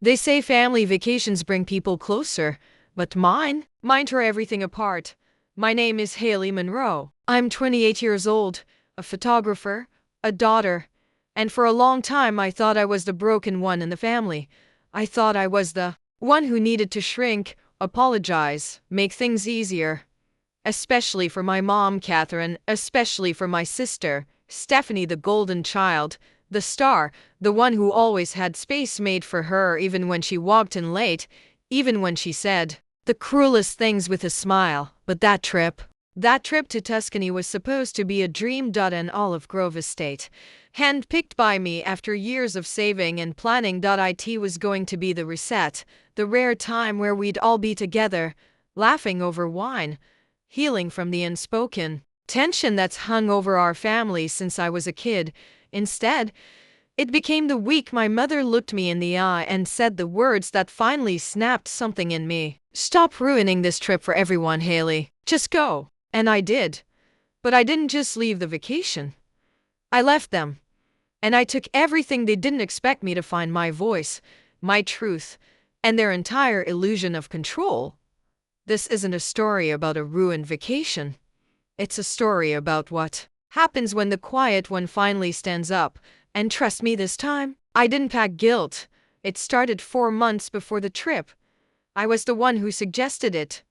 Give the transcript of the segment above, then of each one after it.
They say family vacations bring people closer, but mine tore everything apart. My name is Haley Monroe. I'm 28 years old, a photographer, a daughter, and for a long time I thought I was the broken one in the family. I thought I was the one who needed to shrink, apologize, make things easier. Especially for my mom, Catherine, especially for my sister, Stephanie, the golden child, the star, the one who always had space made for her even when she walked in late, even when she said the cruelest things with a smile. But that trip to Tuscany was supposed to be a dream. An Olive Grove estate, handpicked by me after years of saving and planning. It was going to be the reset, the rare time where we'd all be together, laughing over wine, healing from the unspoken tension that's hung over our family since I was a kid. Instead, it became the week my mother looked me in the eye and said the words that finally snapped something in me. Stop ruining this trip for everyone, Haley. Just go. And I did. But I didn't just leave the vacation. I left them. And I took everything they didn't expect me to find: my voice, my truth, and their entire illusion of control. This isn't a story about a ruined vacation. It's a story about what happens when the quiet one finally stands up. And trust me, this time, I didn't pack guilt. It started 4 months before the trip. I was the one who suggested it.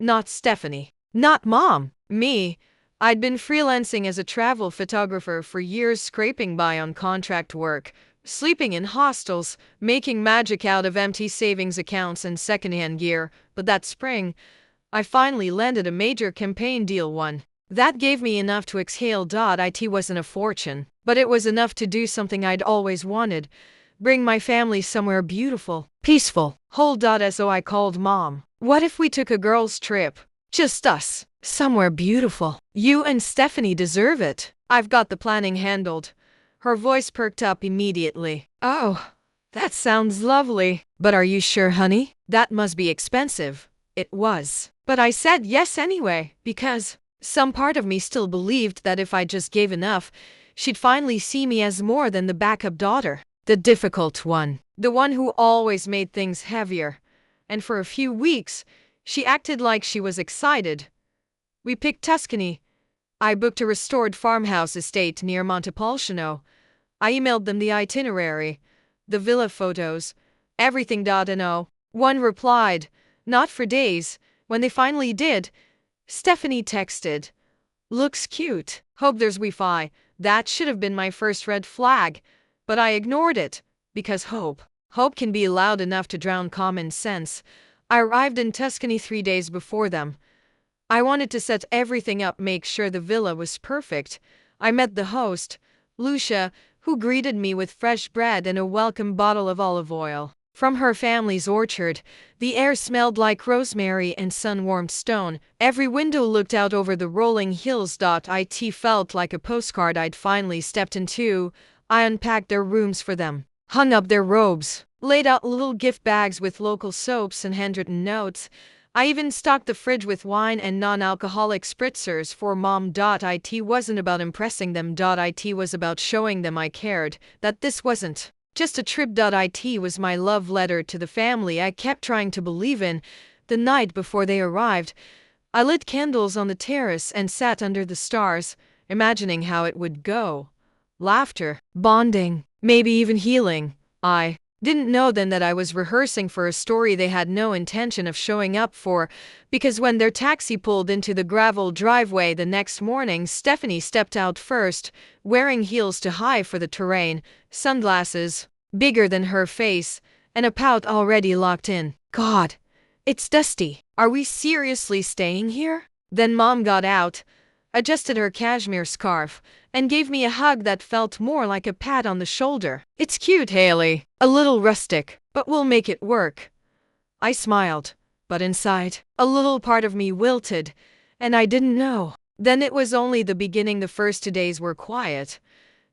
Not Stephanie. Not Mom. Me. I'd been freelancing as a travel photographer for years, scraping by on contract work, sleeping in hostels, making magic out of empty savings accounts and secondhand gear. But that spring, I finally landed a major campaign deal, one that gave me enough to exhale. It wasn't a fortune, but it was enough to do something I'd always wanted: bring my family somewhere beautiful, peaceful, whole. So I called Mom. What if we took a girls' trip? Just us. Somewhere beautiful. You and Stephanie deserve it. I've got the planning handled. Her voice perked up immediately. Oh, that sounds lovely. But are you sure, honey? That must be expensive. It was. But I said yes anyway, because some part of me still believed that if I just gave enough, she'd finally see me as more than the backup daughter. The difficult one. The one who always made things heavier. And for a few weeks, she acted like she was excited. We picked Tuscany. I booked a restored farmhouse estate near Montepulciano. I emailed them the itinerary, the villa photos, everything. No one replied. Not for days. When they finally did, Stephanie texted, "Looks cute. Hope there's Wi-Fi." That should have been my first red flag, but I ignored it, because hope can be loud enough to drown common sense. I arrived in Tuscany 3 days before them. I wanted to set everything up, make sure the villa was perfect. I met the host, Lucia, who greeted me with fresh bread and a welcome bottle of olive oil from her family's orchard. The air smelled like rosemary and sun-warmed stone. Every window looked out over the rolling hills. It felt like a postcard I'd finally stepped into. I unpacked their rooms for them, hung up their robes, laid out little gift bags with local soaps and handwritten notes. I even stocked the fridge with wine and non-alcoholic spritzers for Mom. It wasn't about impressing them. It was about showing them I cared, that this wasn't just a trip. It was my love letter to the family I kept trying to believe in. The night before they arrived, I lit candles on the terrace and sat under the stars, imagining how it would go. Laughter, bonding, maybe even healing. I didn't know then that I was rehearsing for a story they had no intention of showing up for, because when their taxi pulled into the gravel driveway the next morning, Stephanie stepped out first, wearing heels too high for the terrain, sunglasses bigger than her face, and a pout already locked in. God, it's dusty. Are we seriously staying here? Then Mom got out, adjusted her cashmere scarf, and gave me a hug that felt more like a pat on the shoulder. It's cute, Haley. A little rustic, but we'll make it work. I smiled, but inside, a little part of me wilted, and I didn't know. Then it was only the beginning. The first 2 days were quiet.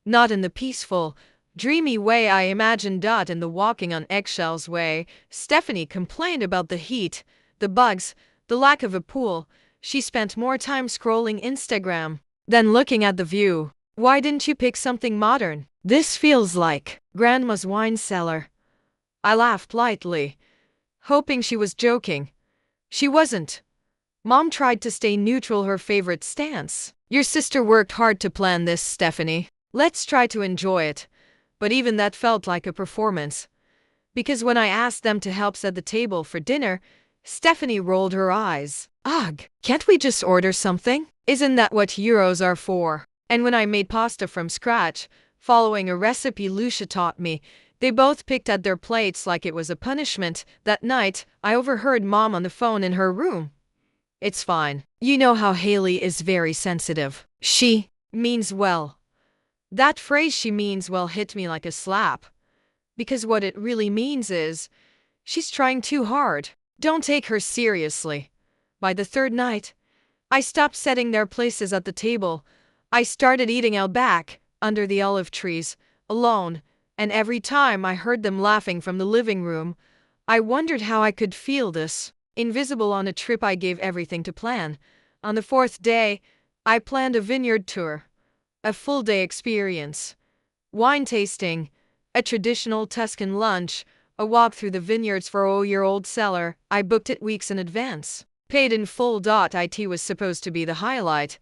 Not in the peaceful, dreamy way I imagined. In the walking on eggshells way. Stephanie complained about the heat, the bugs, the lack of a pool. She spent more time scrolling Instagram than looking at the view. Why didn't you pick something modern? This feels like Grandma's wine cellar. I laughed lightly, hoping she was joking. She wasn't. Mom tried to stay neutral, her favorite stance. Your sister worked hard to plan this, Stephanie. Let's try to enjoy it. But even that felt like a performance. Because when I asked them to help set the table for dinner, Stephanie rolled her eyes. Ugh, can't we just order something? Isn't that what euros are for? And when I made pasta from scratch, following a recipe Lucia taught me, they both picked at their plates like it was a punishment. That night, I overheard Mom on the phone in her room. It's fine. You know how Haley is very sensitive. She means well. That phrase, she means well, hit me like a slap. Because what it really means is, she's trying too hard. Don't take her seriously. By the third night, I stopped setting their places at the table. I started eating out back, under the olive trees, alone, and every time I heard them laughing from the living room, I wondered how I could feel this. Invisible on a trip I gave everything to plan. On the fourth day, I planned a vineyard tour. A full-day experience. Wine tasting, a traditional Tuscan lunch, a walk through the vineyards for a year-old cellar. I booked it weeks in advance. Paid in full. It was supposed to be the highlight.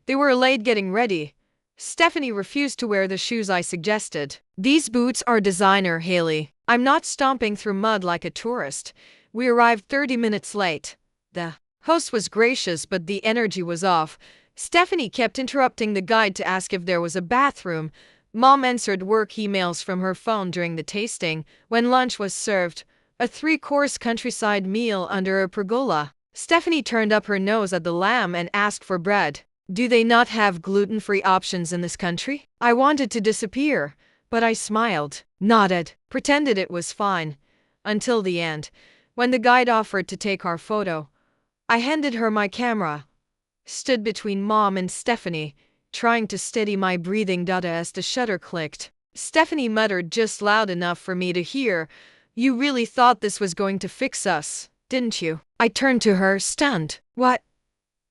They were late getting ready. Stephanie refused to wear the shoes I suggested. These boots are designer, Haley. I'm not stomping through mud like a tourist. We arrived 30 minutes late. The host was gracious, but the energy was off. Stephanie kept interrupting the guide to ask if there was a bathroom. Mom answered work emails from her phone during the tasting. When lunch was served, a 3-course countryside meal under a pergola, Stephanie turned up her nose at the lamb and asked for bread. Do they not have gluten-free options in this country? I wanted to disappear, but I smiled, nodded, pretended it was fine. Until the end, when the guide offered to take our photo, I handed her my camera. Stood between Mom and Stephanie, trying to steady my breathing as the shutter clicked. Stephanie muttered just loud enough for me to hear, "You really thought this was going to fix us, didn't you?" I turned to her, stunned. What?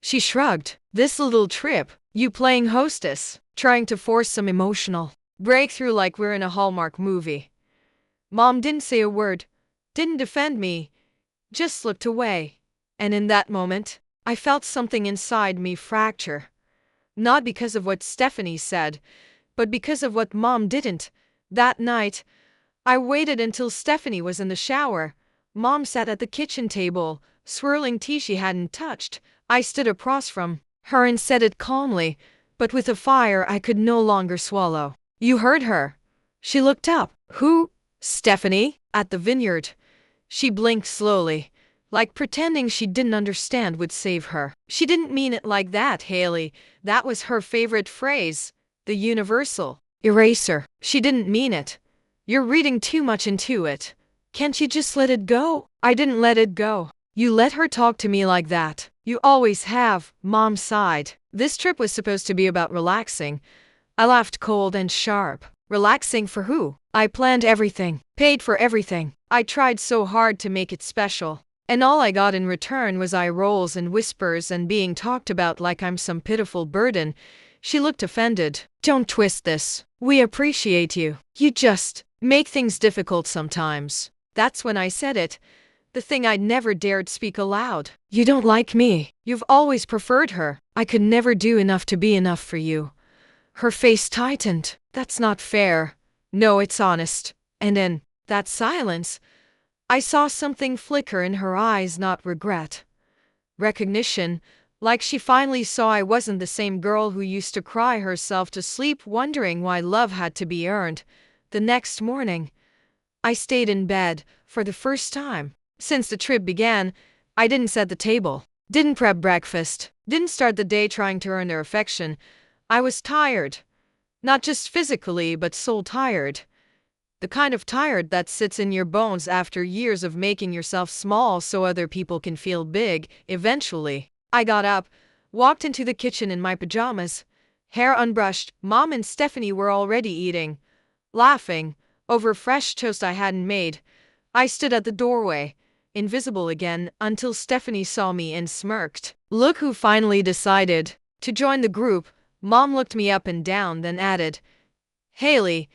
She shrugged. This little trip, you playing hostess, trying to force some emotional breakthrough like we're in a Hallmark movie. Mom didn't say a word, didn't defend me, just looked away. And in that moment, I felt something inside me fracture. Not because of what Stephanie said, but because of what Mom didn't. That night, I waited until Stephanie was in the shower. Mom sat at the kitchen table, swirling tea she hadn't touched. I stood across from her and said it calmly, but with a fire I could no longer swallow. You heard her. She looked up. Who? Stephanie? At the vineyard. She blinked slowly, like pretending she didn't understand would save her. She didn't mean it like that, Haley. That was her favorite phrase. The universal eraser. She didn't mean it. You're reading too much into it. Can't you just let it go? I didn't let it go. You let her talk to me like that. You always have, Mom sighed. This trip was supposed to be about relaxing. I laughed cold and sharp. Relaxing for who? I planned everything, paid for everything. I tried so hard to make it special. And all I got in return was eye rolls and whispers and being talked about like I'm some pitiful burden. She looked offended. Don't twist this. We appreciate you. You just make things difficult sometimes. That's when I said it. The thing I'd never dared speak aloud. You don't like me. You've always preferred her. I could never do enough to be enough for you. Her face tightened. That's not fair. No, it's honest. And in that silence, I saw something flicker in her eyes, not regret. Recognition, like she finally saw I wasn't the same girl who used to cry herself to sleep wondering why love had to be earned. The next morning, I stayed in bed for the first time. Since the trip began, I didn't set the table, didn't prep breakfast, didn't start the day trying to earn their affection. I was tired. Not just physically, but soul tired. The kind of tired that sits in your bones after years of making yourself small so other people can feel big. Eventually, I got up, walked into the kitchen in my pajamas, hair unbrushed. Mom and Stephanie were already eating, laughing, over fresh toast I hadn't made. I stood at the doorway, invisible again, until Stephanie saw me and smirked. Look who finally decided to join the group. Mom looked me up and down, then added, Haley,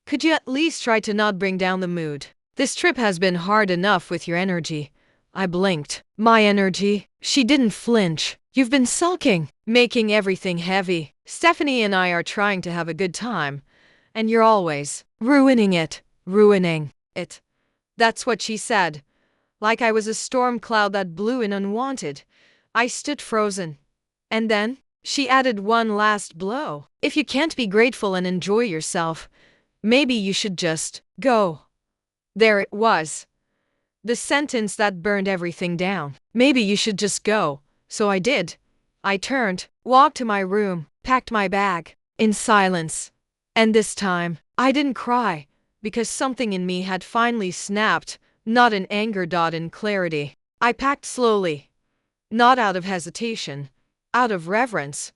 could you at least try to not bring down the mood? This trip has been hard enough with your energy. I blinked. My energy? She didn't flinch. You've been sulking, making everything heavy. Stephanie and I are trying to have a good time, and you're always ruining it. Ruining it. That's what she said. Like I was a storm cloud that blew in unwanted. I stood frozen. And then, she added one last blow. If you can't be grateful and enjoy yourself, maybe you should just go. There it was. The sentence that burned everything down. Maybe you should just go. So I did. I turned, walked to my room, packed my bag, in silence. And this time, I didn't cry, because something in me had finally snapped, not in anger, in clarity. I packed slowly. Not out of hesitation, out of reverence.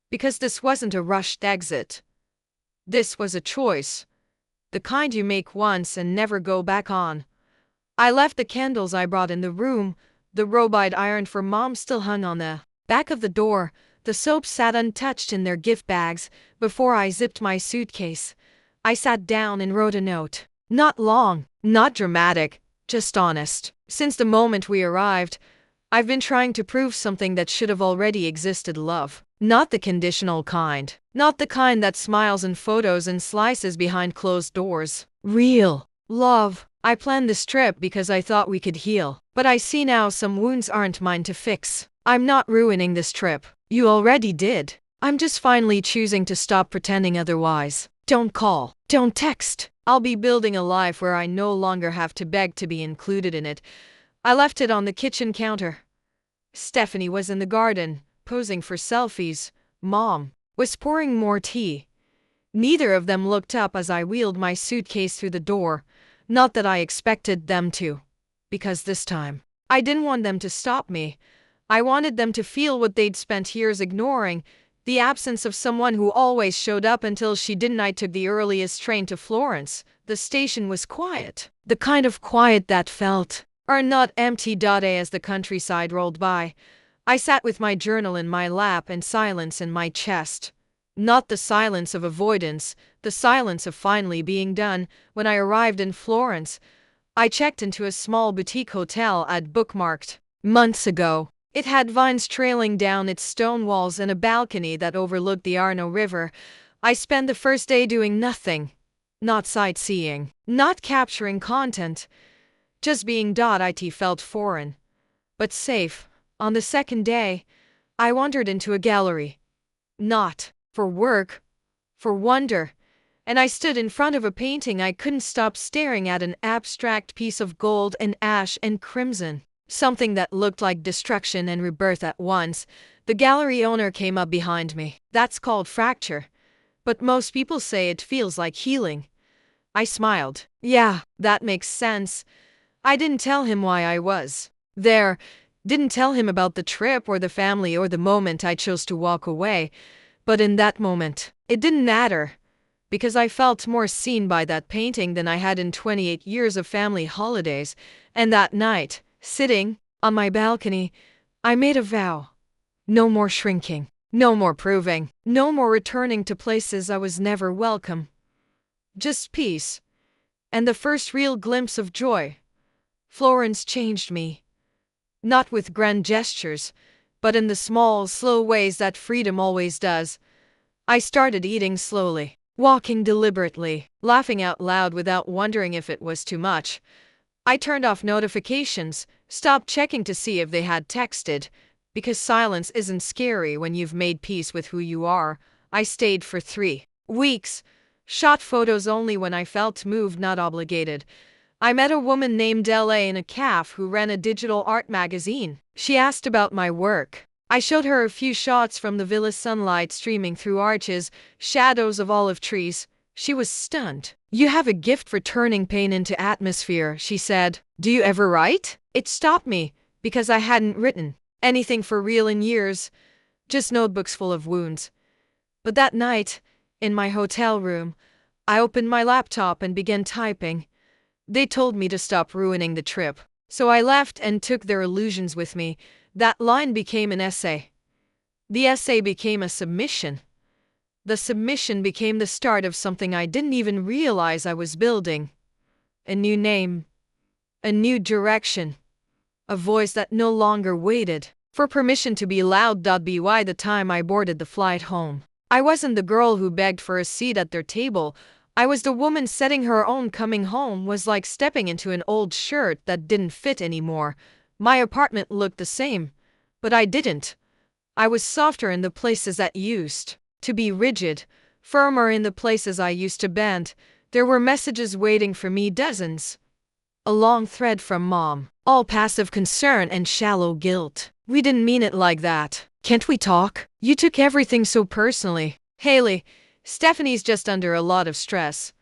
Because this wasn't a rushed exit. This was a choice. The kind you make once and never go back on. I left the candles I brought in the room. The robe I'd ironed for Mom still hung on the back of the door. The soaps sat untouched in their gift bags. Before I zipped my suitcase, I sat down and wrote a note. Not long, not dramatic, just honest. Since the moment we arrived, I've been trying to prove something that should have already existed. Love. Not the conditional kind. Not the kind that smiles in photos and slices behind closed doors. Real love. I planned this trip because I thought we could heal. But I see now some wounds aren't mine to fix. I'm not ruining this trip. You already did. I'm just finally choosing to stop pretending otherwise. Don't call. Don't text. I'll be building a life where I no longer have to beg to be included in it. I left it on the kitchen counter. Stephanie was in the garden, posing for selfies. Mom was pouring more tea. Neither of them looked up as I wheeled my suitcase through the door. Not that I expected them to. Because this time, I didn't want them to stop me. I wanted them to feel what they'd spent years ignoring. The absence of someone who always showed up until she didn't. I took the earliest train to Florence. The station was quiet. The kind of quiet that felt not empty. As the countryside rolled by, I sat with my journal in my lap and silence in my chest. Not the silence of avoidance, the silence of finally being done. When I arrived in Florence, I checked into a small boutique hotel I'd bookmarked months ago. It had vines trailing down its stone walls and a balcony that overlooked the Arno River. I spent the first day doing nothing. Not sightseeing, not capturing content. Just being. It felt foreign, but safe. On the second day, I wandered into a gallery. Not for work, for wonder. And I stood in front of a painting I couldn't stop staring at, an abstract piece of gold and ash and crimson. Something that looked like destruction and rebirth at once. The gallery owner came up behind me. That's called fracture. But most people say it feels like healing. I smiled. Yeah, that makes sense. I didn't tell him why I was there. Didn't tell him about the trip or the family or the moment I chose to walk away. But in that moment, it didn't matter. Because I felt more seen by that painting than I had in 28 years of family holidays. And that night, sitting on my balcony, I made a vow. No more shrinking. No more proving. No more returning to places I was never welcome. Just peace. And the first real glimpse of joy. Florence changed me. Not with grand gestures, but in the small, slow ways that freedom always does. I started eating slowly, walking deliberately, laughing out loud without wondering if it was too much. I turned off notifications, stopped checking to see if they had texted, because silence isn't scary when you've made peace with who you are. I stayed for 3 weeks, shot photos only when I felt moved, not obligated. I met a woman named L.A. in a cafe who ran a digital art magazine. She asked about my work. I showed her a few shots from the villa, sunlight streaming through arches, shadows of olive trees. She was stunned. You have a gift for turning pain into atmosphere, she said. Do you ever write? It stopped me, because I hadn't written anything for real in years, just notebooks full of wounds. But that night, in my hotel room, I opened my laptop and began typing. They told me to stop ruining the trip, so I left and took their illusions with me. That line became an essay. The essay became a submission. The submission became the start of something I didn't even realize I was building. A new name. A new direction. A voice that no longer waited for permission to be loud. By the time I boarded the flight home, I wasn't the girl who begged for a seat at their table. I was the woman setting her own. Coming home was like stepping into an old shirt that didn't fit anymore. My apartment looked the same, but I didn't. I was softer in the places that used to be rigid, firmer in the places I used to bend. There were messages waiting for me, dozens. A long thread from Mom, all passive concern and shallow guilt. We didn't mean it like that. Can't we talk? You took everything so personally. Haley, Stephanie's just under a lot of stress.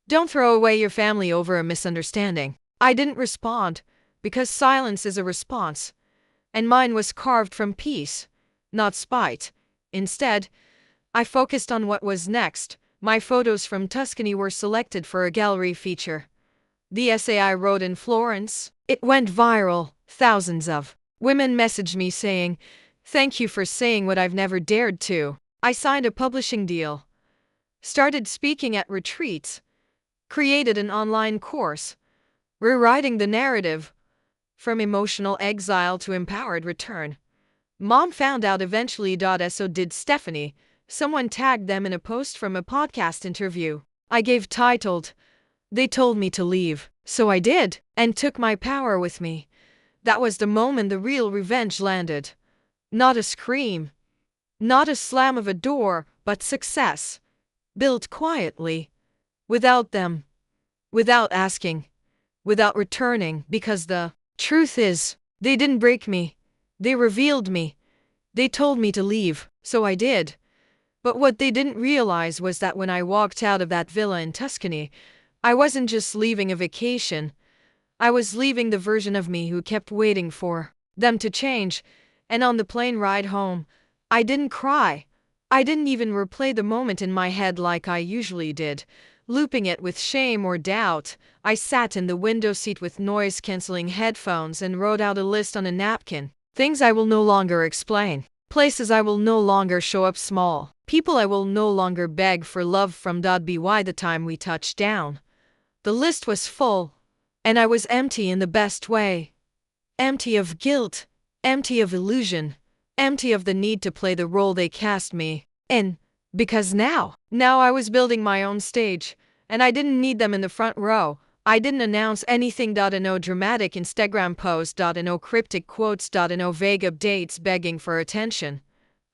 Don't throw away your family over a misunderstanding. I didn't respond, because silence is a response. And mine was carved from peace, not spite. Instead, I focused on what was next. My photos from Tuscany were selected for a gallery feature. The essay I wrote in Florence, it went viral. Thousands of women messaged me saying, "Thank you for saying what I've never dared to." I signed a publishing deal, started speaking at retreats, created an online course, rewriting the narrative from emotional exile to empowered return. Mom found out eventually. So did Stephanie. Someone tagged them in a post from a podcast interview I gave titled, "They Told Me to Leave, So I Did, and Took My Power With Me." That was the moment the real revenge landed. Not a scream, not a slam of a door, but success. Built quietly, without them, without asking, without returning, because the truth is, they didn't break me. They revealed me. They told me to leave, so I did. But what they didn't realize was that when I walked out of that villa in Tuscany, I wasn't just leaving a vacation. I was leaving the version of me who kept waiting for them to change. And on the plane ride home, I didn't cry. I didn't even replay the moment in my head like I usually did, looping it with shame or doubt. I sat in the window seat with noise-canceling headphones and wrote out a list on a napkin. Things I will no longer explain. Places I will no longer show up small. People I will no longer beg for love from. By the time we touched down, the list was full, and I was empty in the best way. Empty of guilt, empty of illusion, empty of the need to play the role they cast me in. Because now I was building my own stage, and I didn't need them in the front row. I didn't announce anything. No dramatic Instagram post. No cryptic quotes. No vague updates begging for attention.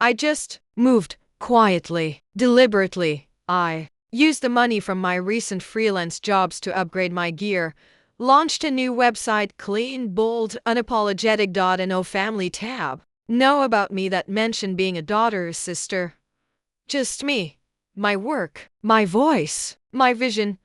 I just moved quietly, deliberately. I used the money from my recent freelance jobs to upgrade my gear, launched a new website, clean, bold, unapologetic. No family tab. No about me that mentioned being a daughter or sister. Just me, my work, my voice, my vision.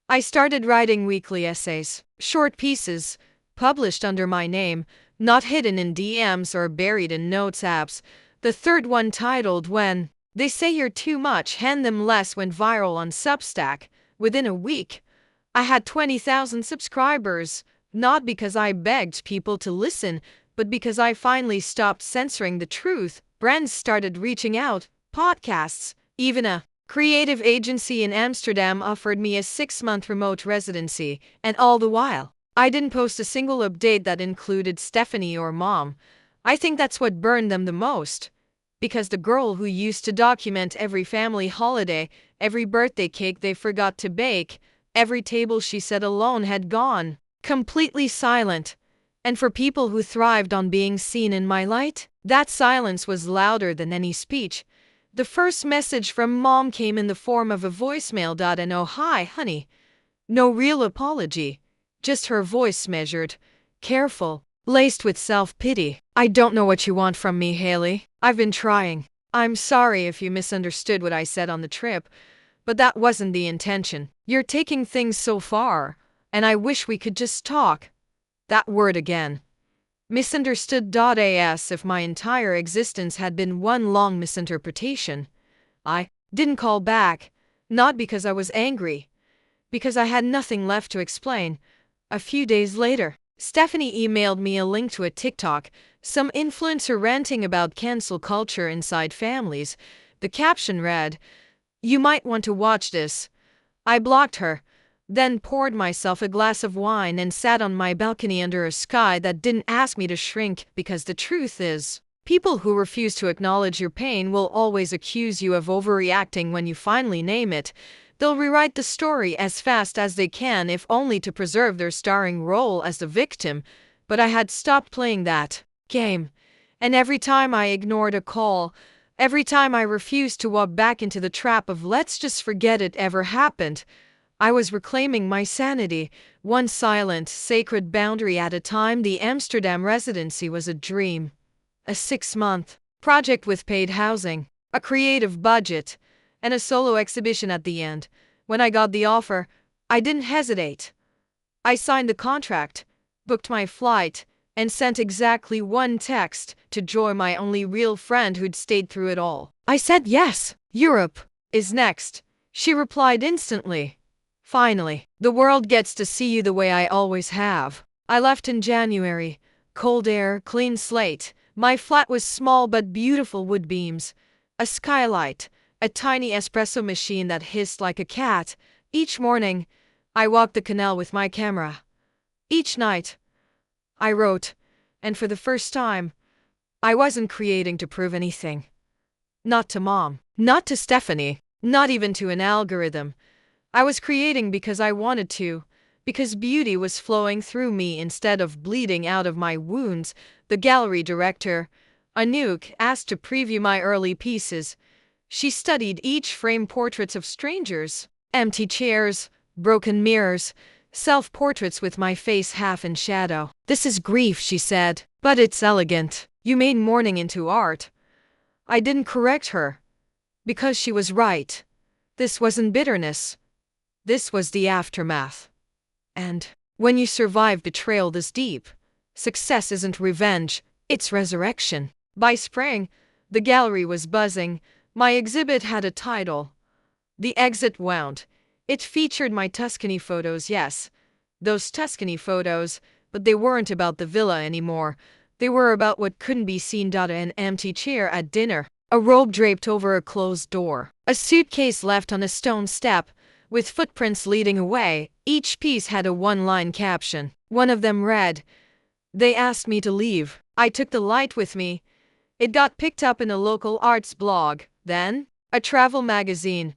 I started writing weekly essays, short pieces, published under my name, not hidden in DMs or buried in notes apps. The third one, titled "When They Say You're Too Much, Hand Them Less," went viral on Substack. Within a week, I had 20,000 subscribers, not because I begged people to listen, but because I finally stopped censoring the truth. Brands started reaching out, podcasts, even a creative agency in Amsterdam offered me a 6-month remote residency, and all the while, I didn't post a single update that included Stephanie or Mom. I think that's what burned them the most. Because the girl who used to document every family holiday, every birthday cake they forgot to bake, every table she sat alone had gone completely silent. And for people who thrived on being seen in my light, that silence was louder than any speech. The first message from Mom came in the form of a voicemail. No hi, honey. No real apology. Just her voice, measured, careful, laced with self-pity. "I don't know what you want from me, Haley. I've been trying. I'm sorry if you misunderstood what I said on the trip, but that wasn't the intention. You're taking things so far, and I wish we could just talk." That word again. Misunderstood. As if my entire existence had been one long misinterpretation. I didn't call back, not because I was angry, because I had nothing left to explain. A few days later, Stephanie emailed me a link to a TikTok, some influencer ranting about cancel culture inside families. The caption read, "You might want to watch this." I blocked her, then poured myself a glass of wine and sat on my balcony under a sky that didn't ask me to shrink, because the truth is, people who refuse to acknowledge your pain will always accuse you of overreacting when you finally name it. They'll rewrite the story as fast as they can, if only to preserve their starring role as the victim. But I had stopped playing that game. And every time I ignored a call, every time I refused to walk back into the trap of let's just forget it ever happened, I was reclaiming my sanity, one silent, sacred boundary at a time. The Amsterdam residency was a dream. A 6-month project with paid housing, a creative budget, and a solo exhibition at the end. When I got the offer, I didn't hesitate. I signed the contract, booked my flight, and sent exactly one text to Joy, my only real friend who'd stayed through it all. I said yes. Europe is next, she replied instantly. Finally, the world gets to see you the way I always have. I left in January. Cold air, clean slate. My flat was small but beautiful wood beams. A skylight, a tiny espresso machine that hissed like a cat. Each morning, I walked the canal with my camera. Each night, I wrote, and for the first time, I wasn't creating to prove anything. Not to Mom, not to Stephanie, not even to an algorithm. I was creating because I wanted to, because beauty was flowing through me instead of bleeding out of my wounds. The gallery director, Anouk, asked to preview my early pieces. She studied each frame: portraits of strangers, empty chairs, broken mirrors, self-portraits with my face half in shadow. This is grief, she said, but it's elegant. You made mourning into art. I didn't correct her, because she was right. This wasn't bitterness. This was the aftermath. And when you survive betrayal this deep, success isn't revenge, it's resurrection. By spring, the gallery was buzzing. My exhibit had a title. The Exit Wound. It featured my Tuscany photos, yes, those Tuscany photos, but they weren't about the villa anymore. They were about what couldn't be seen. An empty chair at dinner, a robe draped over a closed door, a suitcase left on a stone step, with footprints leading away. Each piece had a one-line caption. One of them read, "They asked me to leave. I took the light with me." It got picked up in a local arts blog, then a travel magazine,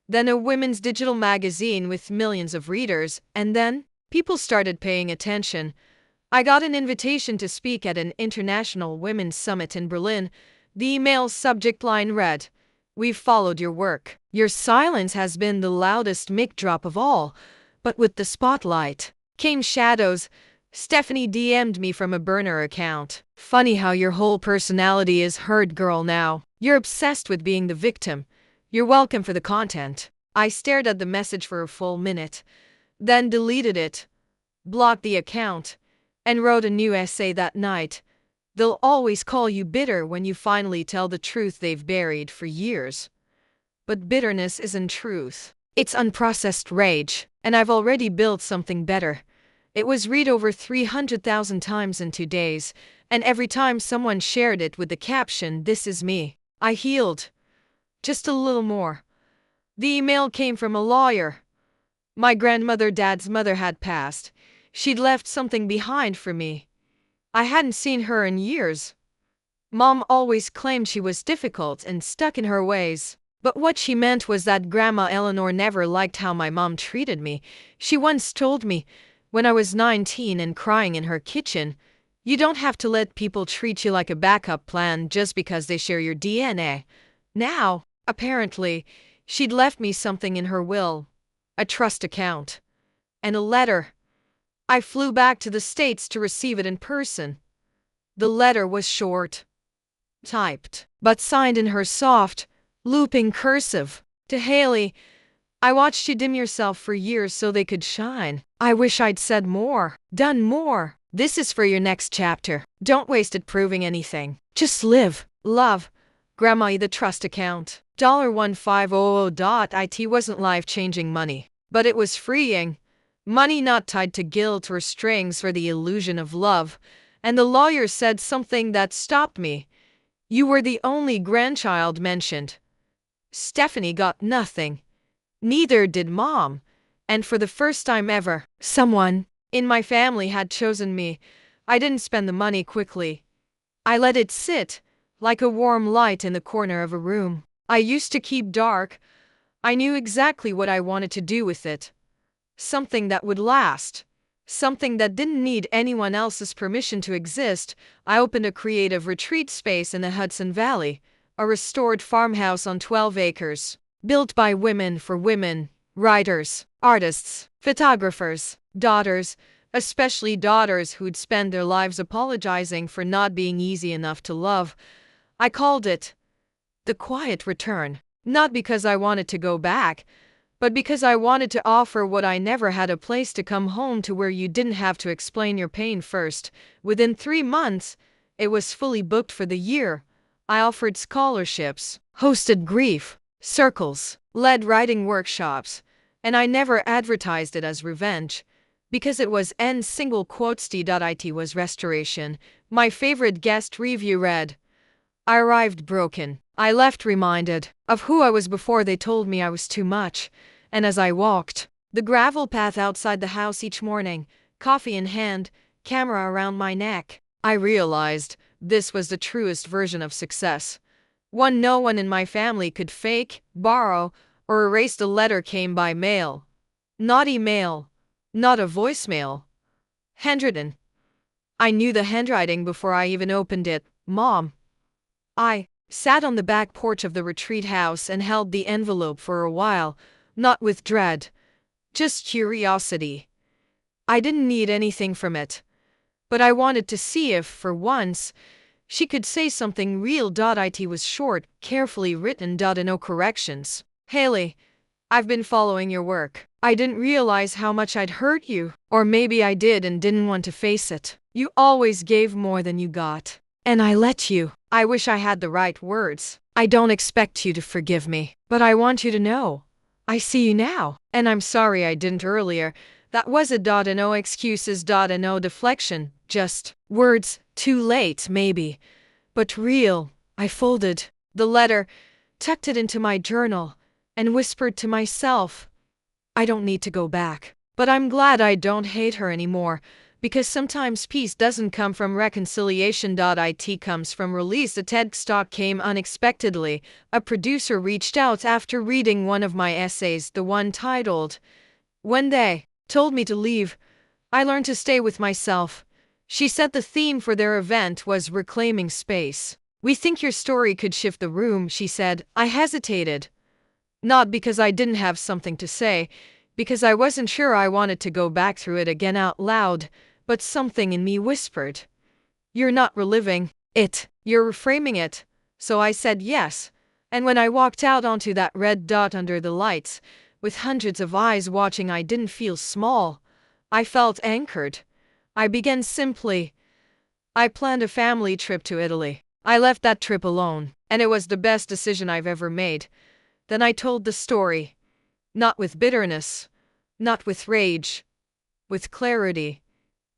then a women's digital magazine with millions of readers, and then people started paying attention. I got an invitation to speak at an international women's summit in Berlin. The email's subject line read, "We've followed your work. Your silence has been the loudest mic drop of all." But with the spotlight came shadows. Stephanie DM'd me from a burner account. "Funny how your whole personality is hurt girl now. You're obsessed with being the victim. You're welcome for the content." I stared at the message for a full minute, then deleted it, blocked the account, and wrote a new essay that night. They'll always call you bitter when you finally tell the truth they've buried for years. But bitterness isn't truth. It's unprocessed rage, and I've already built something better. It was read over 300,000 times in 2 days, and every time someone shared it with the caption, "This is me," I healed. Just a little more. The email came from a lawyer. My Dad's mother had passed. She'd left something behind for me. I hadn't seen her in years. Mom always claimed she was difficult and stuck in her ways. But what she meant was that Grandma Eleanor never liked how my mom treated me. She once told me, when I was 19 and crying in her kitchen, "You don't have to let people treat you like a backup plan just because they share your DNA." Now, apparently, she'd left me something in her will, a trust account, and a letter. I flew back to the States to receive it in person. The letter was short, typed, but signed in her soft, looping cursive. "To Haley, I watched you dim yourself for years so they could shine. I wish I'd said more, done more. This is for your next chapter. Don't waste it proving anything. Just live. Love. Grandma." The trust account, $1500.it, wasn't life-changing money, but it was freeing. Money not tied to guilt or strings for the illusion of love. And the lawyer said something that stopped me. "You were the only grandchild mentioned. Stephanie got nothing. Neither did Mom. And for the first time ever, someone in my family had chosen me. I didn't spend the money quickly. I let it sit, like a warm light in the corner of a room I used to keep dark. I knew exactly what I wanted to do with it. Something that would last. Something that didn't need anyone else's permission to exist. I opened a creative retreat space in the Hudson Valley, a restored farmhouse on 12 acres, built by women for women, writers, artists, photographers, daughters, especially daughters who'd spend their lives apologizing for not being easy enough to love. I called it The Quiet Return, not because I wanted to go back, but because I wanted to offer what I never had: a place to come home to where you didn't have to explain your pain first. Within 3 months, it was fully booked for the year. I offered scholarships, hosted grief circles, led writing workshops, and I never advertised it as revenge, because it was It was restoration. My favorite guest review read, "I arrived broken. I left reminded of who I was before they told me I was too much." And as I walked the gravel path outside the house each morning, coffee in hand, camera around my neck, I realized this was the truest version of success. One no one in my family could fake, borrow, or erase. The letter came by mail. Not email, not a voicemail. Handwritten. I knew the handwriting before I even opened it. Mom. I sat on the back porch of the retreat house and held the envelope for a while, not with dread, just curiosity. I didn't need anything from it, but I wanted to see if, for once, she could say something real. It was short, carefully written, no corrections. "Haley, I've been following your work. I didn't realize how much I'd hurt you. Or maybe I did and didn't want to face it. You always gave more than you got. And I let you. I wish I had the right words. I don't expect you to forgive me, but I want you to know I see you now. And I'm sorry I didn't earlier. That was a no excuses, no deflection, just words, too late maybe, but real." I folded the letter, tucked it into my journal, and whispered to myself, "I don't need to go back, but I'm glad I don't hate her anymore, because sometimes peace doesn't come from reconciliation. It comes from release." The TED Talk came unexpectedly. A producer reached out after reading one of my essays, the one titled, "When They Told Me to Leave, I Learned to Stay with Myself." She said the theme for their event was reclaiming space. "We think your story could shift the room," she said. I hesitated. Not because I didn't have something to say, because I wasn't sure I wanted to go back through it again out loud, but something in me whispered, "You're not reliving it, you're reframing it." So I said yes, and when I walked out onto that red dot under the lights, with hundreds of eyes watching, I didn't feel small. I felt anchored. I began simply. I planned a family trip to Italy. I left that trip alone, and it was the best decision I've ever made. Then I told the story. Not with bitterness, not with rage, with clarity,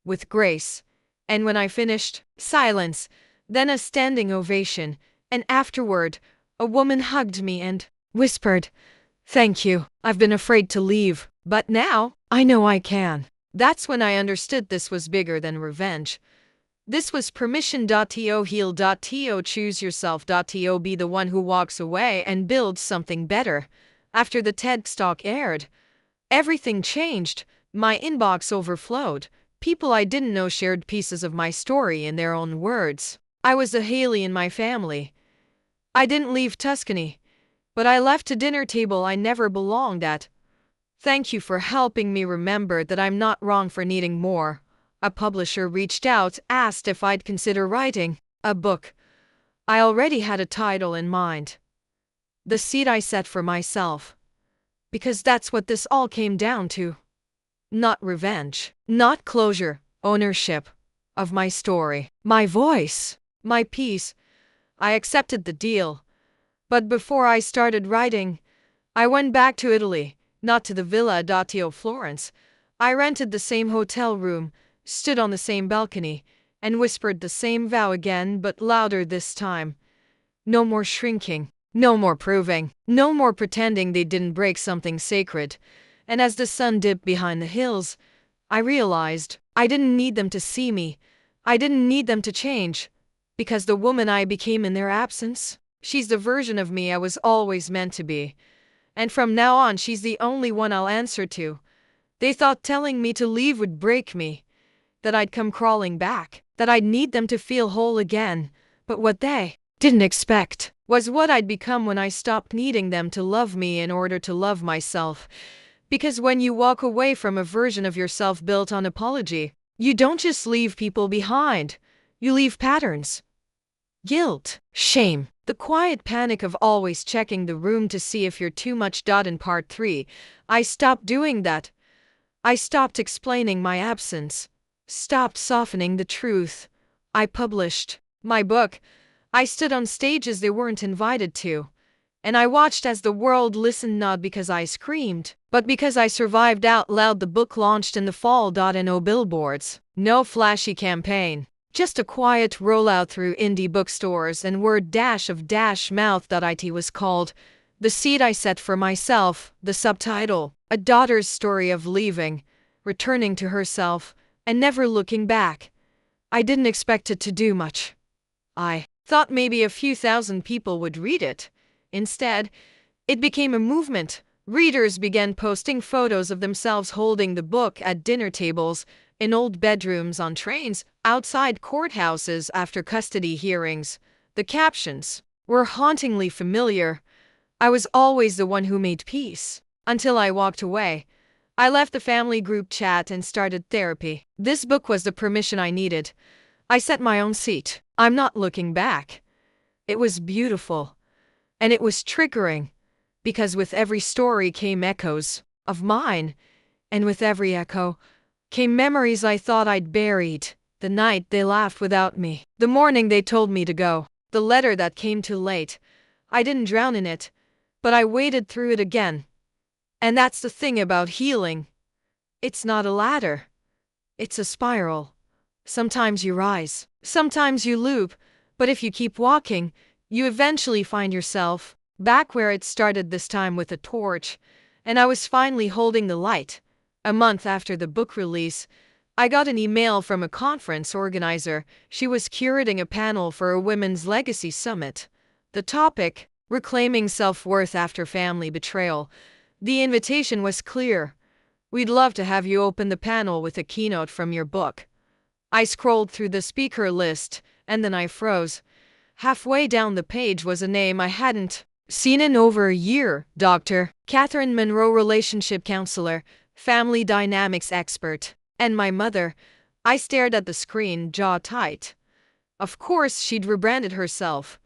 with grace. And when I finished, silence, then a standing ovation, and afterward, a woman hugged me and whispered, "Thank you. I've been afraid to leave, but now I know I can." That's when I understood this was bigger than revenge. This was permission. Heal. Choose yourself. Be the one who walks away and builds something better. After the TED Talk aired, everything changed. My inbox overflowed. People I didn't know shared pieces of my story in their own words. I was a Haley in my family. I didn't leave Tuscany, but I left a dinner table I never belonged at. Thank you for helping me remember that I'm not wrong for needing more. A publisher reached out, asked if I'd consider writing a book. I already had a title in mind. The seed I set for myself. Because that's what this all came down to. Not revenge, not closure, ownership of my story, my voice, my peace. I accepted the deal. But before I started writing, I went back to Italy, not to the Villa Florence. I rented the same hotel room, stood on the same balcony, and whispered the same vow again, but louder this time. No more shrinking, no more proving, no more pretending they didn't break something sacred. And as the sun dipped behind the hills, I realized I didn't need them to see me. I didn't need them to change. Because the woman I became in their absence, she's the version of me I was always meant to be. And from now on, she's the only one I'll answer to. They thought telling me to leave would break me, that I'd come crawling back, that I'd need them to feel whole again. But what they didn't expect was what I'd become when I stopped needing them to love me in order to love myself. Because when you walk away from a version of yourself built on apology, you don't just leave people behind. You leave patterns. Guilt, shame, the quiet panic of always checking the room to see if you're too much. In part 3, I stopped doing that. I stopped explaining my absence, stopped softening the truth. I published my book. I stood on stages they weren't invited to. And I watched as the world listened, not because I screamed, but because I survived out loud. The book launched in the fall. No billboards, no flashy campaign, just a quiet rollout through indie bookstores and word of mouth. It was called The Seed I Set for Myself. The subtitle, A Daughter's Story of Leaving, Returning to Herself, and Never Looking Back. I didn't expect it to do much. I thought maybe a few thousand people would read it. Instead, it became a movement. Readers began posting photos of themselves holding the book at dinner tables, in old bedrooms, on trains, outside courthouses after custody hearings. The captions were hauntingly familiar. I was always the one who made peace. Until I walked away. I left the family group chat and started therapy. This book was the permission I needed. I set my own seat. I'm not looking back. It was beautiful. And it was triggering. Because with every story came echoes of mine. And with every echo came memories I thought I'd buried. The night they laughed without me. The morning they told me to go. The letter that came too late. I didn't drown in it, but I waded through it again. And that's the thing about healing. It's not a ladder. It's a spiral. Sometimes you rise, sometimes you loop, but if you keep walking, you eventually find yourself back where it started, this time with a torch. And I was finally holding the light. A month after the book release, I got an email from a conference organizer. She was curating a panel for a women's legacy summit. The topic, reclaiming self-worth after family betrayal. The invitation was clear. We'd love to have you open the panel with a keynote from your book. I scrolled through the speaker list, and then I froze. Halfway down the page was a name I hadn't seen in over a year. Dr. Catherine Monroe, relationship counselor, family dynamics expert. And my mother. I stared at the screen, jaw tight. Of course, she'd rebranded herself.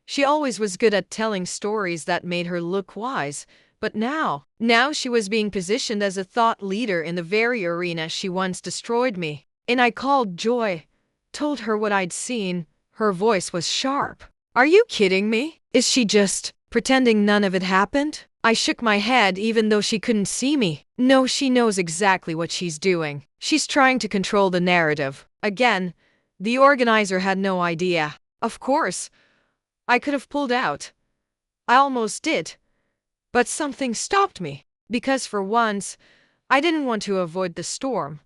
She always was good at telling stories that made her look wise. But now she was being positioned as a thought leader in the very arena she once destroyed me. And I called Joy, told her what I'd seen. Her voice was sharp. Are you kidding me? Is she just pretending none of it happened? I shook my head even though she couldn't see me. No, she knows exactly what she's doing. She's trying to control the narrative. Again, the organizer had no idea. Of course, I could have pulled out. I almost did. But something stopped me. Because for once, I didn't want to avoid the storm.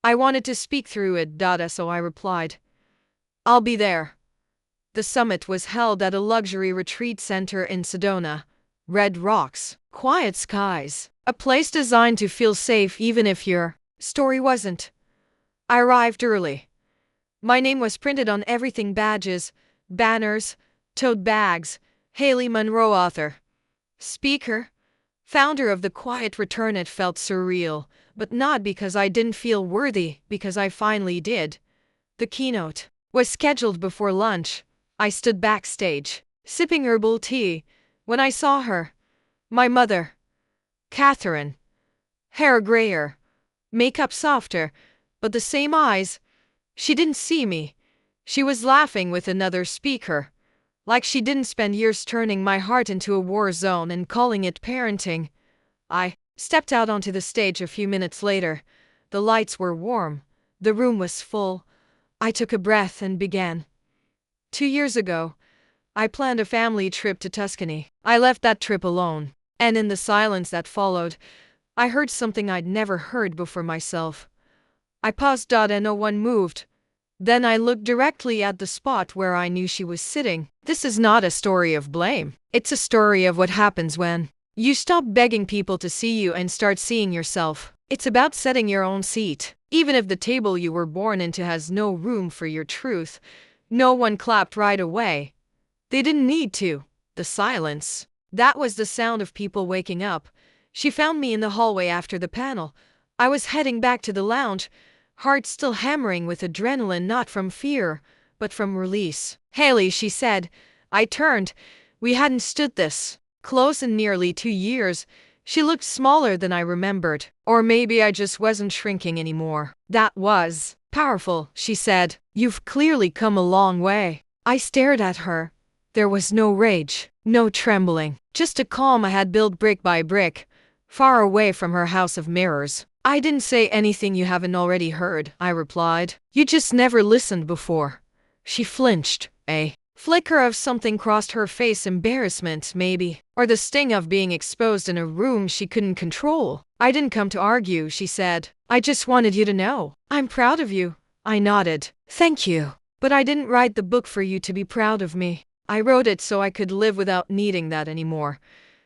I wanted to speak through it. So I replied, I'll be there. The summit was held at a luxury retreat center in Sedona. Red rocks, quiet skies, a place designed to feel safe even if your story wasn't. I arrived early. My name was printed on everything: badges, banners, tote bags. Haley Monroe, author, speaker, founder of The Quiet Return. It felt surreal, but not because I didn't feel worthy, because I finally did. The keynote was scheduled before lunch. I stood backstage, sipping herbal tea, when I saw her. My mother, Catherine. Hair grayer, makeup softer, but the same eyes. She didn't see me. She was laughing with another speaker. Like she didn't spend years turning my heart into a war zone and calling it parenting. I stepped out onto the stage a few minutes later. The lights were warm. The room was full. I took a breath and began. 2 years ago, I planned a family trip to Tuscany. I left that trip alone. And in the silence that followed, I heard something I'd never heard before myself. I paused and no one moved. Then I looked directly at the spot where I knew she was sitting. This is not a story of blame. It's a story of what happens when you stop begging people to see you and start seeing yourself. It's about setting your own seat. Even if the table you were born into has no room for your truth, no one clapped right away. They didn't need to. The silence. That was the sound of people waking up. She found me in the hallway after the panel. I was heading back to the lounge, heart still hammering with adrenaline, not from fear, but from release. "Haley," she said. I turned. We hadn't stood this close in nearly 2 years. She looked smaller than I remembered. Or maybe I just wasn't shrinking anymore. "That was powerful," she said. "You've clearly come a long way." I stared at her. There was no rage, no trembling, just a calm I had built brick by brick, far away from her house of mirrors. "I didn't say anything you haven't already heard," I replied. "You just never listened before." She flinched. A flicker of something crossed her face, embarrassment, maybe, or the sting of being exposed in a room she couldn't control. "I didn't come to argue," she said. "I just wanted you to know. I'm proud of you." I nodded. "Thank you. But I didn't write the book for you to be proud of me. I wrote it so I could live without needing that anymore."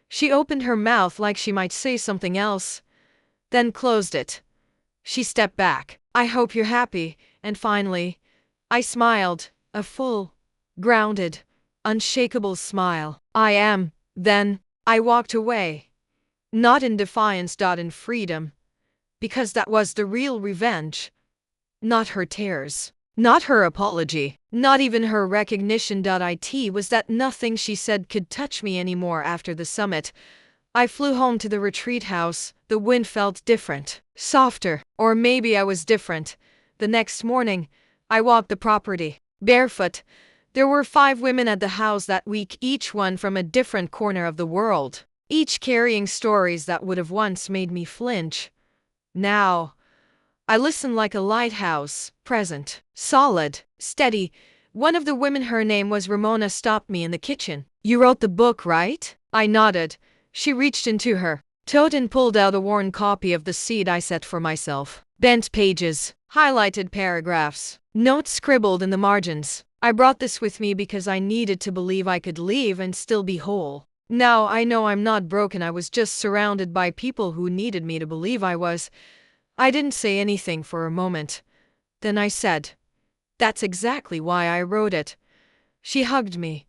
She opened her mouth like she might say something else, then closed it. She stepped back. "I hope you're happy." And finally, I smiled, a full, grounded, unshakable smile. "I am." Then I walked away. Not in defiance, in freedom. Because that was the real revenge. Not her tears. Not her apology. Not even her recognition. It was that nothing she said could touch me anymore after the summit. I flew home to the retreat house. The wind felt different. Softer. Or maybe I was different. The next morning, I walked the property. Barefoot. There were 5 women at the house that week, each one from a different corner of the world. Each carrying stories that would have once made me flinch. Now, I listened like a lighthouse, present, solid, steady. One of the women, her name was Ramona, stopped me in the kitchen. "You wrote the book, right?" I nodded. She reached into her tote and pulled out a worn copy of the seed I set for myself. Bent pages, highlighted paragraphs, notes scribbled in the margins. "I brought this with me because I needed to believe I could leave and still be whole. Now I know I'm not broken. I was just surrounded by people who needed me to believe I was." I didn't say anything for a moment. Then I said, "That's exactly why I wrote it." She hugged me.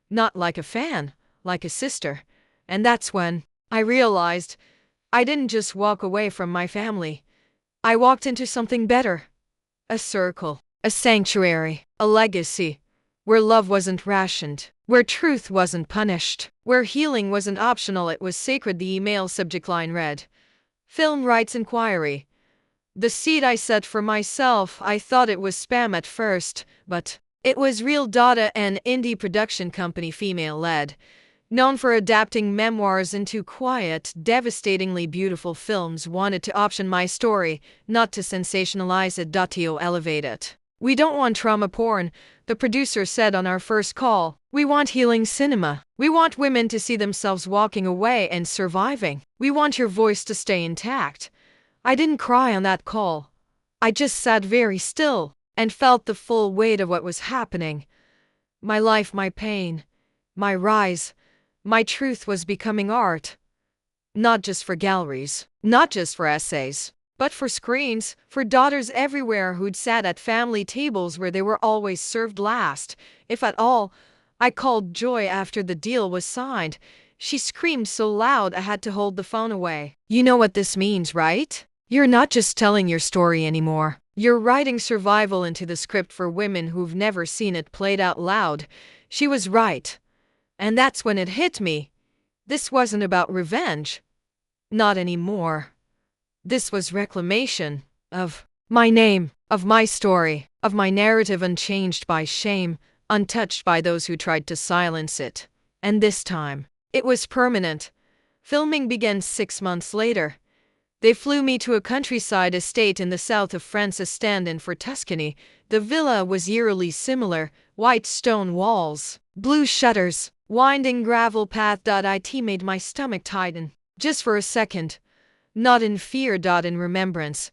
Not like a fan, like a sister. And that's when I realized I didn't just walk away from my family. I walked into something better. A circle, a sanctuary, a legacy. Where love wasn't rationed. Where truth wasn't punished. Where healing wasn't optional, it was sacred. The email subject line read, "Film Rights Inquiry." The seed I set for myself. I thought it was spam at first, but it was real. An indie production company, female-led, known for adapting memoirs into quiet, devastatingly beautiful films, wanted to option my story, not to sensationalize it, to elevate it. "We don't want trauma porn," the producer said on our first call. "We want healing cinema. We want women to see themselves walking away and surviving. We want your voice to stay intact." I didn't cry on that call. I just sat very still and felt the full weight of what was happening. My life, my pain, my rise, my truth was becoming art. Not just for galleries, not just for essays, but for screens, for daughters everywhere who'd sat at family tables where they were always served last, if at all. I called Joy after the deal was signed. She screamed so loud I had to hold the phone away. "You know what this means, right? You're not just telling your story anymore. You're writing survival into the script for women who've never seen it played out loud." She was right. And that's when it hit me. This wasn't about revenge. Not anymore. This was reclamation of my name, of my story, of my narrative, unchanged by shame, untouched by those who tried to silence it. And this time, it was permanent. Filming began 6 months later. They flew me to a countryside estate in the south of France, a stand-in for Tuscany. The villa was eerily similar: white stone walls, blue shutters, winding gravel path. It made my stomach tighten. Just for a second. not in fear. In remembrance.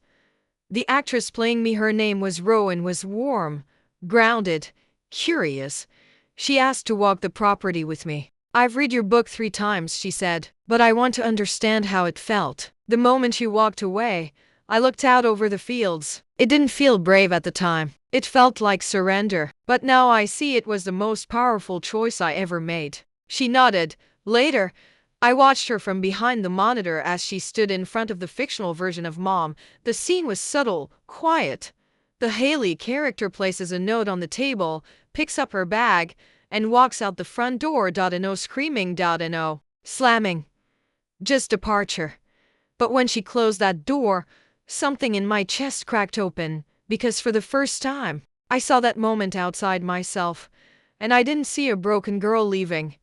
The actress playing me, her name was Rowan, was warm, grounded, curious. She asked to walk the property with me. I've read your book 3 times, she said, but I want to understand how it felt. The moment she walked away, I looked out over the fields. It didn't feel brave at the time. It felt like surrender. But now I see it was the most powerful choice I ever made. She nodded. Later, I watched her from behind the monitor as she stood in front of the fictional version of Mom. The scene was subtle, quiet. The Haley character places a note on the table, picks up her bag, and walks out the front door. No screaming. No slamming. Just departure. But when she closed that door, something in my chest cracked open, because for the first time, I saw that moment outside myself, and I didn't see a broken girl leaving.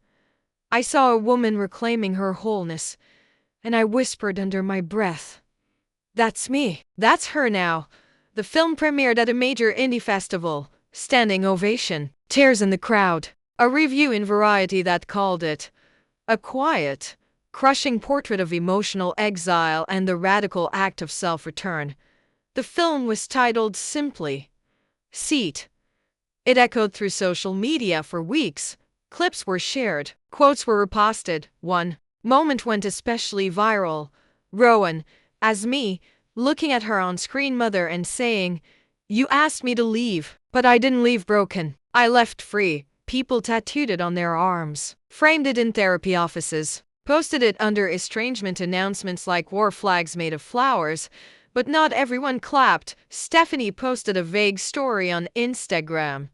I saw a woman reclaiming her wholeness, and I whispered under my breath, "That's me. That's her now." The film premiered at a major indie festival. Standing ovation. Tears in the crowd. A review in Variety that called it a quiet, crushing portrait of emotional exile and the radical act of self-return. The film was titled simply Seat. It echoed through social media for weeks. Clips were shared, quotes were reposted. One moment went especially viral. Rowan, as me, looking at her on-screen mother and saying, "You asked me to leave, but I didn't leave broken. I left free." People tattooed it on their arms, framed it in therapy offices, posted it under estrangement announcements like war flags made of flowers, but not everyone clapped. Stephanie posted a vague story on Instagram.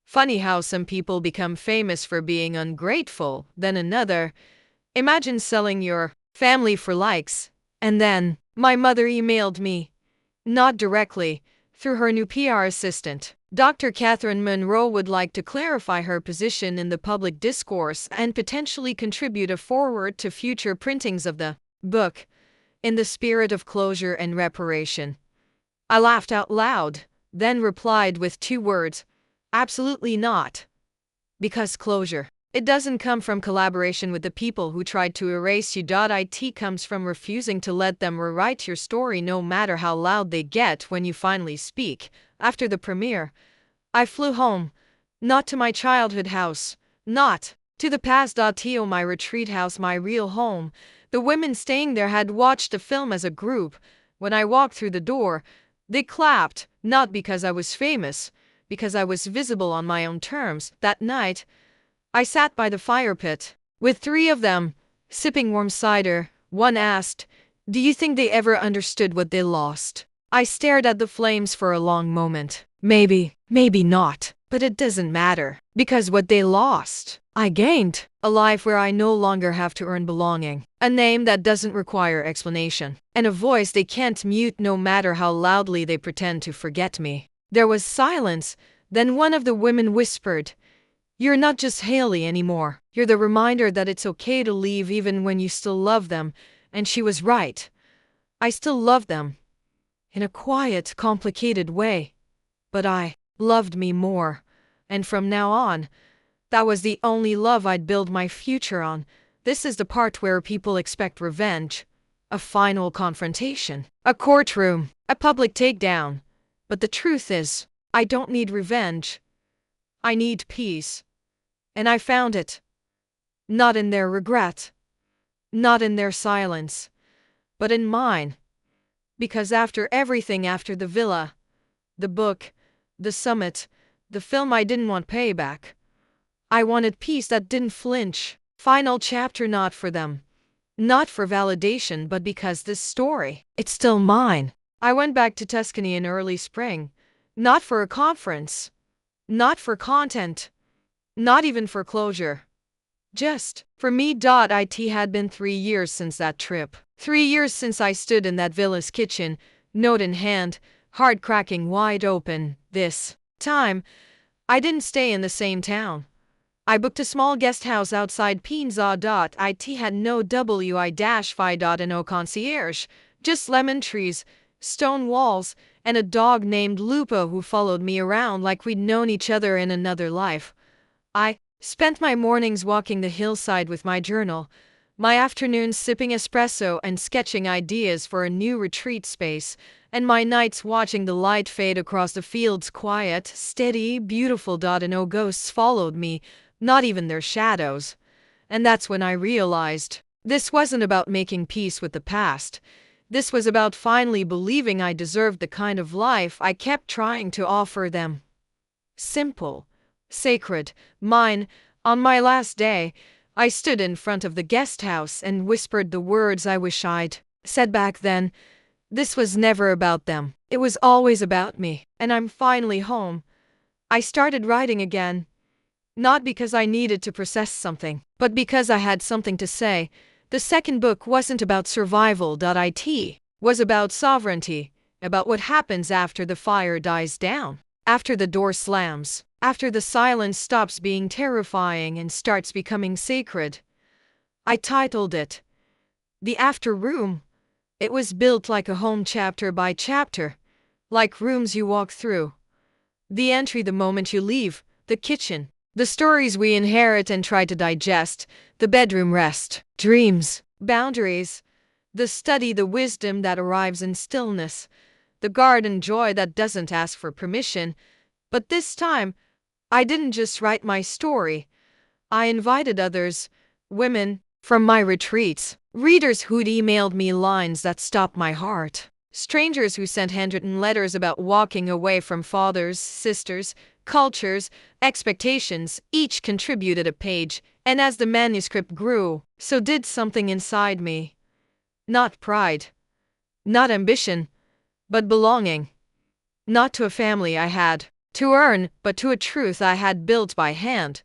Funny how some people become famous for being ungrateful, then another. Imagine selling your family for likes. And then, my mother emailed me. Not directly, through her new PR assistant. Dr. Catherine Monroe would like to clarify her position in the public discourse and potentially contribute a foreword to future printings of the book, in the spirit of closure and reparation. I laughed out loud, then replied with 2 words, "Absolutely not." Because closure, it doesn't come from collaboration with the people who tried to erase you. It comes from refusing to let them rewrite your story, no matter how loud they get when you finally speak. After the premiere, I flew home, not to my childhood house, not to the past. My retreat house, my real home. The women staying there had watched the film as a group. When I walked through the door, they clapped, not because I was famous, because I was visible on my own terms. That night, I sat by the fire pit with 3 of them, sipping warm cider. One asked, "Do you think they ever understood what they lost?" I stared at the flames for a long moment. Maybe, maybe not, but it doesn't matter, because what they lost, I gained. A life where I no longer have to earn belonging, a name that doesn't require explanation, and a voice they can't mute no matter how loudly they pretend to forget me. There was silence, then one of the women whispered, "You're not just Haley anymore. You're the reminder that it's okay to leave even when you still love them." And she was right. I still love them. In a quiet, complicated way. But I loved me more. And from now on, that was the only love I'd build my future on. This is the part where people expect revenge. A final confrontation. A courtroom. A public takedown. But the truth is, I don't need revenge. I need peace. And I found it. Not in their regret. Not in their silence. But in mine. Because after everything, after the villa, the book, the summit, the film, I didn't want payback. I wanted peace that didn't flinch. Final chapter, not for them. Not for validation, but because this story, it's still mine. I went back to Tuscany in early spring. Not for a conference. Not for content. Not even for closure. Just for me. It had been 3 years since that trip. 3 years since I stood in that villa's kitchen, note in hand, heart cracking wide open. This time, I didn't stay in the same town. I booked a small guest house outside Pinza. It had no wi-fi. No concierge, just lemon trees, stone walls, and a dog named Lupo who followed me around like we'd known each other in another life. I spent my mornings walking the hillside with my journal, My afternoons sipping espresso and sketching ideas for a new retreat space, and my nights watching the light fade across the fields. Quiet, steady, beautiful. No ghosts followed me, not even their shadows. And that's when I realized this wasn't about making peace with the past. This was about finally believing I deserved the kind of life I kept trying to offer them. Simple, sacred, mine. On my last day, I stood in front of the guest house and whispered the words I wish I'd said back then. This was never about them. It was always about me. And I'm finally home. I started writing again. Not because I needed to process something, but because I had something to say. The second book wasn't about survival. It was about sovereignty, about what happens after the fire dies down, after the door slams, after the silence stops being terrifying and starts becoming sacred. I titled it The After Room. It was built like a home, chapter by chapter, like rooms you walk through. The entry the moment you leave, the kitchen, the stories we inherit and try to digest, the bedroom, rest, dreams, boundaries, the study, the wisdom that arrives in stillness, the garden, joy that doesn't ask for permission. But this time, I didn't just write my story. I invited others, women, from my retreats, readers who'd emailed me lines that stopped my heart, strangers who sent handwritten letters about walking away from fathers, sisters, cultures, expectations. Each contributed a page, and as the manuscript grew, so did something inside me. Not pride, not ambition, but belonging. Not to a family I had to earn, but to a truth I had built by hand,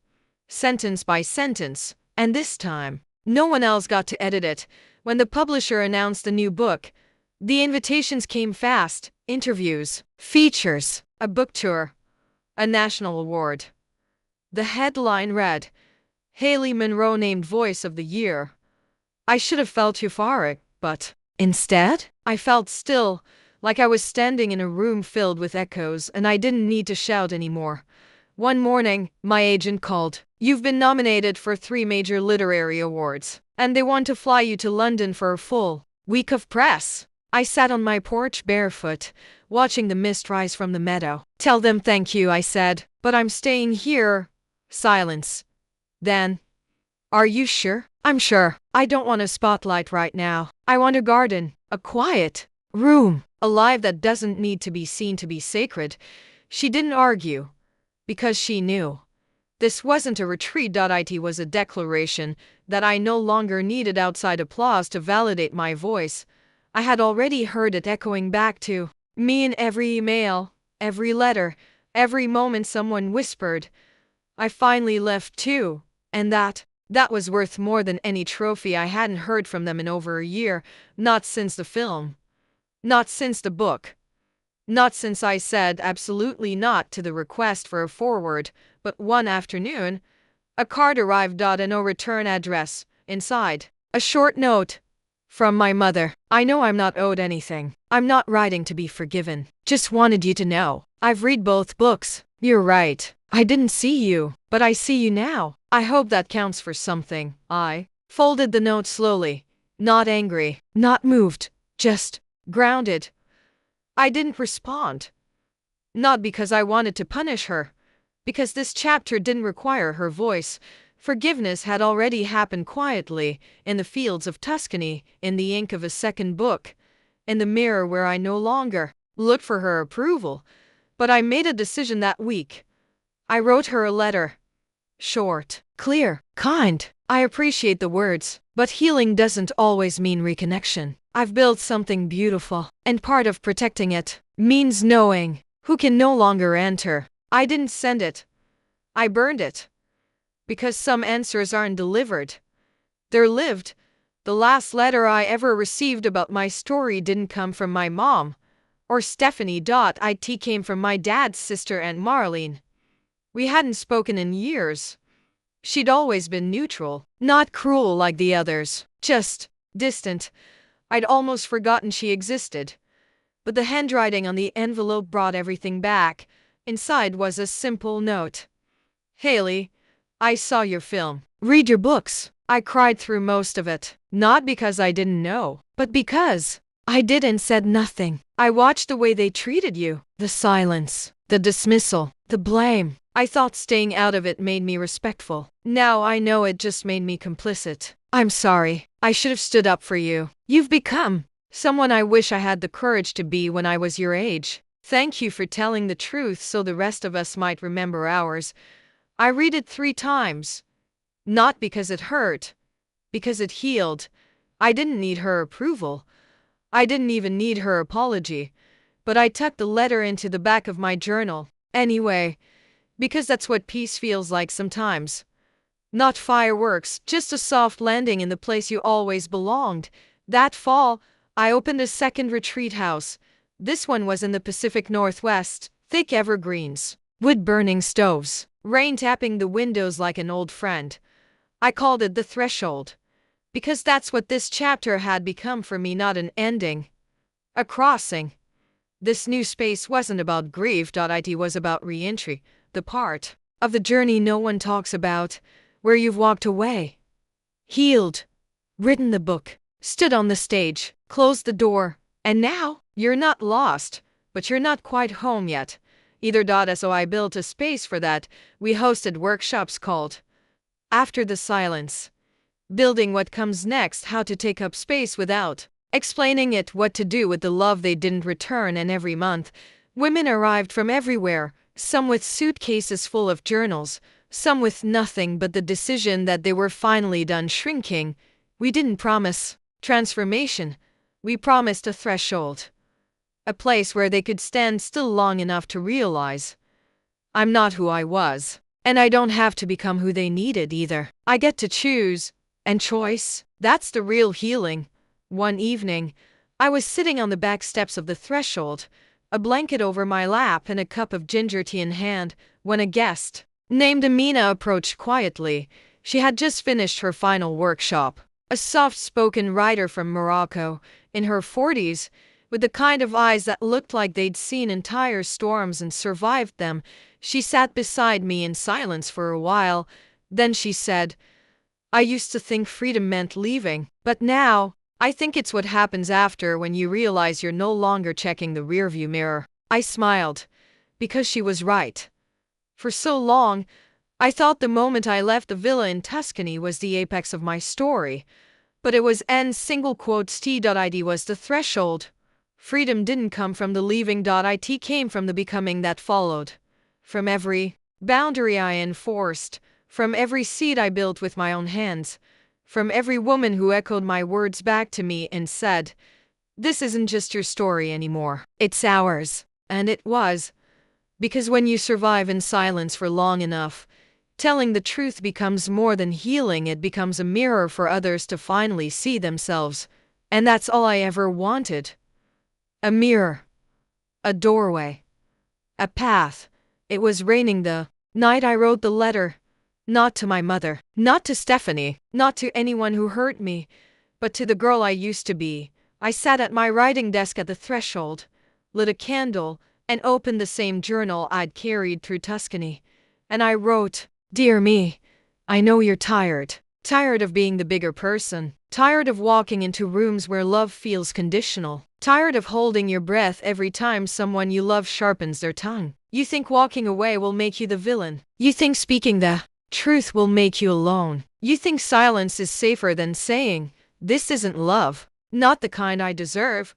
sentence by sentence. And this time, no one else got to edit it. When the publisher announced the new book, the invitations came fast: interviews, features, a book tour, a national award. The headline read, Haley Monroe named Voice of the Year. I should have felt euphoric, but instead, I felt still, like I was standing in a room filled with echoes and I didn't need to shout anymore. One morning, my agent called. You've been nominated for 3 major literary awards, and they want to fly you to London for a full week of press. I sat on my porch barefoot, watching the mist rise from the meadow. Tell them thank you, I said, but I'm staying here. Silence. Then, are you sure? I'm sure. I don't want a spotlight right now. I want a garden, a quiet room, a life that doesn't need to be seen to be sacred. She didn't argue, because she knew. This wasn't a retreat. It was a declaration that I no longer needed outside applause to validate my voice. I had already heard it echoing back to me in every email, every letter, every moment someone whispered, I finally left too, and that was worth more than any trophy. I hadn't heard from them in over a year, not since the film, not since the book, not since I said absolutely not to the request for a foreword. But one afternoon, a card arrived. A no return address. Inside, a short note. From my mother. I know I'm not owed anything. I'm not writing to be forgiven. Just wanted you to know. I've read both books. You're right. I didn't see you, but I see you now. I hope that counts for something. I folded the note slowly. Not angry, not moved, just grounded. I didn't respond. Not because I wanted to punish her. Because this chapter didn't require her voice. Forgiveness had already happened quietly, in the fields of Tuscany, in the ink of a second book, in the mirror where I no longer looked for her approval. But I made a decision that week. I wrote her a letter. Short, clear, kind. I appreciate the words, but healing doesn't always mean reconnection. I've built something beautiful, and part of protecting it means knowing who can no longer enter. I didn't send it. I burned it. Because some answers aren't delivered. They're lived. The last letter I ever received about my story didn't come from my mom or Stephanie. It came from my dad's sister, Aunt Marlene. We hadn't spoken in years. She'd always been neutral, not cruel like the others, just distant. I'd almost forgotten she existed. But the handwriting on the envelope brought everything back. Inside was a simple note. Haley, I saw your film. Read your books. I cried through most of it, not because I didn't know, but because I did and said nothing. I watched the way they treated you, the silence, the dismissal, the blame. I thought staying out of it made me respectful. Now I know it just made me complicit. I'm sorry. I should have stood up for you. You've become someone I wish I had the courage to be when I was your age. Thank you for telling the truth so the rest of us might remember ours. I read it 3 times. Not because it hurt, because it healed. I didn't need her approval. I didn't even need her apology. But I tucked the letter into the back of my journal, anyway, because that's what peace feels like sometimes. Not fireworks, just a soft landing in the place you always belonged. That fall, I opened a second retreat house. This one was in the Pacific Northwest, thick evergreens, wood-burning stoves, rain tapping the windows like an old friend. I called it the threshold, because that's what this chapter had become for me, not an ending, a crossing. This new space wasn't about grief. It was about re-entry, the part of the journey no one talks about, where you've walked away, healed, written the book, stood on the stage, closed the door, and now you're not lost, but you're not quite home yet either. So I built a space for that. We hosted workshops called After the Silence, building what comes next, how to take up space without explaining it, what to do with the love they didn't return. And every month, women arrived from everywhere, some with suitcases full of journals, some with nothing but the decision that they were finally done shrinking. We didn't promise transformation. We promised a threshold, a place where they could stand still long enough to realize, I'm not who I was, and I don't have to become who they needed either. I get to choose, and choice, that's the real healing. One evening, I was sitting on the back steps of the threshold, a blanket over my lap and a cup of ginger tea in hand, when a guest named Amina approached quietly. She had just finished her final workshop. A soft-spoken writer from Morocco, in her 40s, with the kind of eyes that looked like they'd seen entire storms and survived them. She sat beside me in silence for a while. Then she said, I used to think freedom meant leaving, but now I think it's what happens after, when you realize you're no longer checking the rearview mirror. I smiled, because she was right. For so long, I thought the moment I left the villa in Tuscany was the apex of my story. But it was T.id was the threshold. Freedom didn't come from the leaving. It came from the becoming that followed. From every boundary I enforced, from every seed I built with my own hands, from every woman who echoed my words back to me and said, this isn't just your story anymore, it's ours. And it was. Because when you survive in silence for long enough, telling the truth becomes more than healing. It becomes a mirror for others to finally see themselves. And that's all I ever wanted. A mirror. A doorway. A path. It was raining the night I wrote the letter. Not to my mother, not to Stephanie, not to anyone who hurt me, but to the girl I used to be. I sat at my writing desk at the threshold, lit a candle, and opened the same journal I'd carried through Tuscany. And I wrote, Dear me, I know you're tired. Tired of being the bigger person. Tired of walking into rooms where love feels conditional. Tired of holding your breath every time someone you love sharpens their tongue. You think walking away will make you the villain. You think speaking the truth will make you alone. You think silence is safer than saying, this isn't love, not the kind I deserve.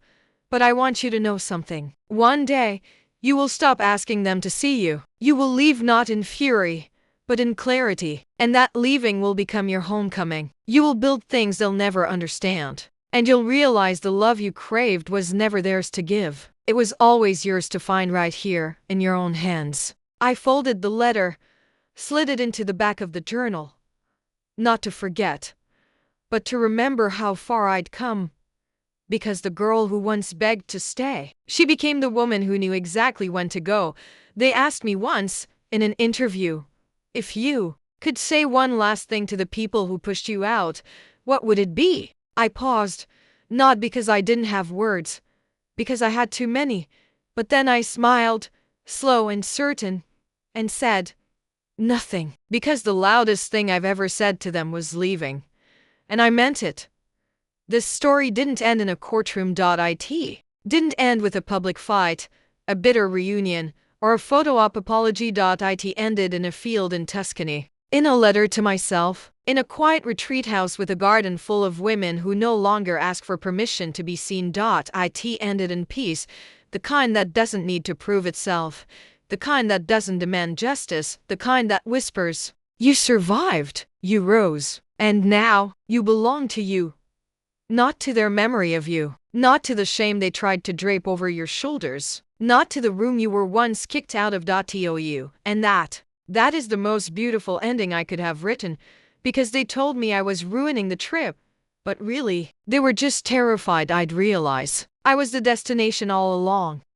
But I want you to know something. One day, you will stop asking them to see you. You will leave not in fury, but in clarity. And that leaving will become your homecoming. You will build things they'll never understand. And you'll realize the love you craved was never theirs to give. It was always yours to find right here, in your own hands. I folded the letter, slid it into the back of the journal. Not to forget, but to remember how far I'd come. Because the girl who once begged to stay, she became the woman who knew exactly when to go. They asked me once, in an interview, if you could say one last thing to the people who pushed you out, what would it be? I paused, not because I didn't have words, because I had too many. But then I smiled, slow and certain, and said, nothing. Because the loudest thing I've ever said to them was leaving. And I meant it. This story didn't end in a courtroom. It didn't end with a public fight, a bitter reunion, or a photo op apology. It ended in a field in Tuscany. In a letter to myself, in a quiet retreat house with a garden full of women who no longer ask for permission to be seen. It ended in peace, the kind that doesn't need to prove itself, the kind that doesn't demand justice, the kind that whispers, "You survived, you rose, and now you belong to you." Not to their memory of you, not to the shame they tried to drape over your shoulders, not to the room you were once kicked out of. And that is the most beautiful ending I could have written, because they told me I was ruining the trip. But really, they were just terrified I'd realize I was the destination all along.